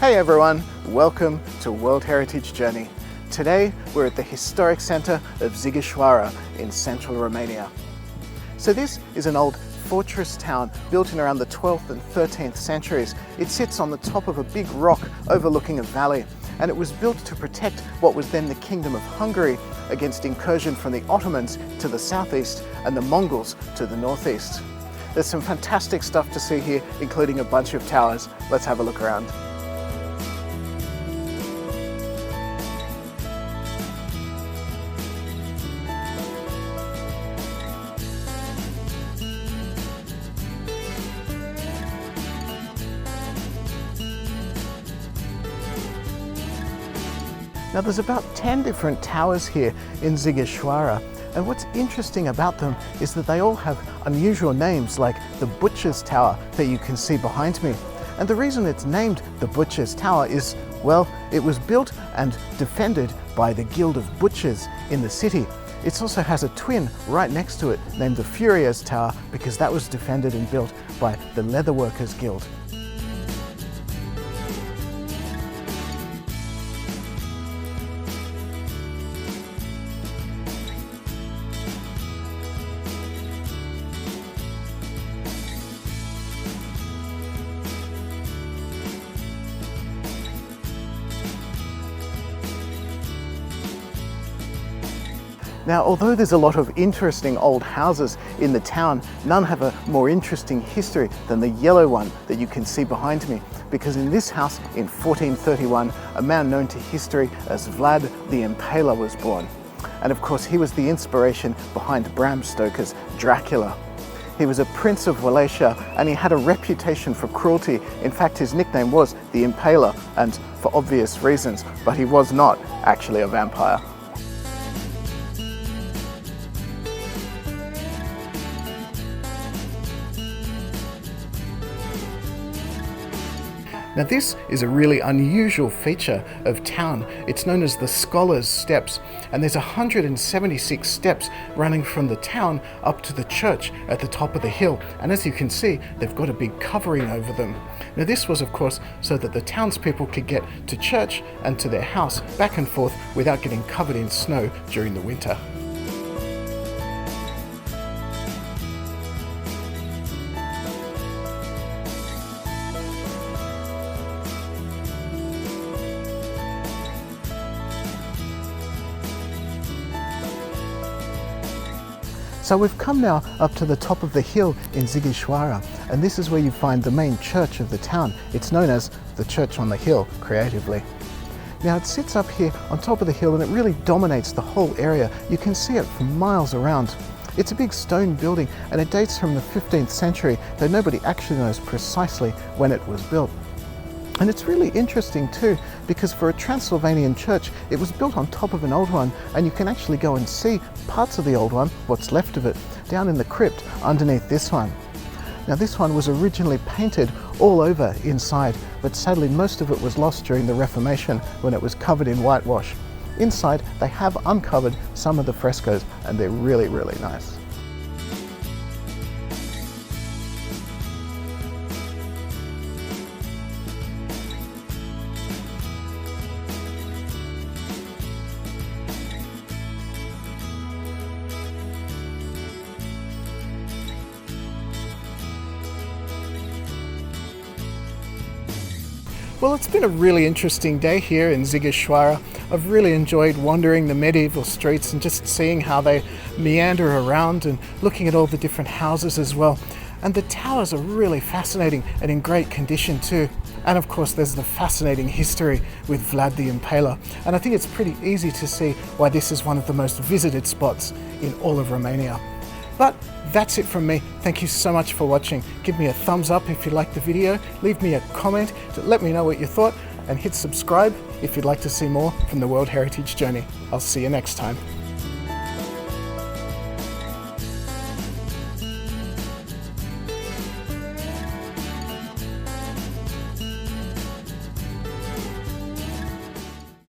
Hey everyone, welcome to World Heritage Journey. Today we're at the Historic Centre of Sighisoara in central Romania. So this is an old fortress town built in around the 12th and 13th centuries. It sits on the top of a big rock overlooking a valley, and it was built to protect what was then the Kingdom of Hungary against incursion from the Ottomans to the southeast and the Mongols to the northeast. There's some fantastic stuff to see here, including a bunch of towers. Let's have a look around. Now there's about 10 different towers here in Sighisoara, and what's interesting about them is that they all have unusual names, like the Butcher's Tower that you can see behind me. And the reason it's named the Butcher's Tower is, well, it was built and defended by the Guild of Butchers in the city. It also has a twin right next to it named the Furrier's Tower because that was defended and built by the Leatherworkers Guild. Now, although there's a lot of interesting old houses in the town, none have a more interesting history than the yellow one that you can see behind me. Because in this house, in 1431, a man known to history as Vlad the Impaler was born. And of course, he was the inspiration behind Bram Stoker's Dracula. He was a prince of Wallachia, and he had a reputation for cruelty. In fact, his nickname was the Impaler, and for obvious reasons, but he was not actually a vampire. Now this is a really unusual feature of town. It's known as the Scholars' Steps, and there's 176 steps running from the town up to the church at the top of the hill. And as you can see, they've got a big covering over them. Now this was, of course, so that the townspeople could get to church and to their house back and forth without getting covered in snow during the winter. So we've come now up to the top of the hill in Sighisoara, and this is where you find the main church of the town. It's known as the Church on the Hill, creatively. Now it sits up here on top of the hill and it really dominates the whole area. You can see it from miles around. It's a big stone building and it dates from the 15th century, though nobody actually knows precisely when it was built. And it's really interesting too, because for a Transylvanian church, it was built on top of an old one, and you can actually go and see parts of the old one, what's left of it, down in the crypt underneath this one. Now this one was originally painted all over inside, but sadly most of it was lost during the Reformation when it was covered in whitewash. Inside, they have uncovered some of the frescoes, and they're really, really nice. Well, it's been a really interesting day here in Sighisoara. I've really enjoyed wandering the medieval streets and just seeing how they meander around and looking at all the different houses as well. And the towers are really fascinating and in great condition too. And of course, there's the fascinating history with Vlad the Impaler. And I think it's pretty easy to see why this is one of the most visited spots in all of Romania. But that's it from me. Thank you so much for watching. Give me a thumbs up if you liked the video, leave me a comment to let me know what you thought, and hit subscribe if you'd like to see more from the World Heritage Journey. I'll see you next time.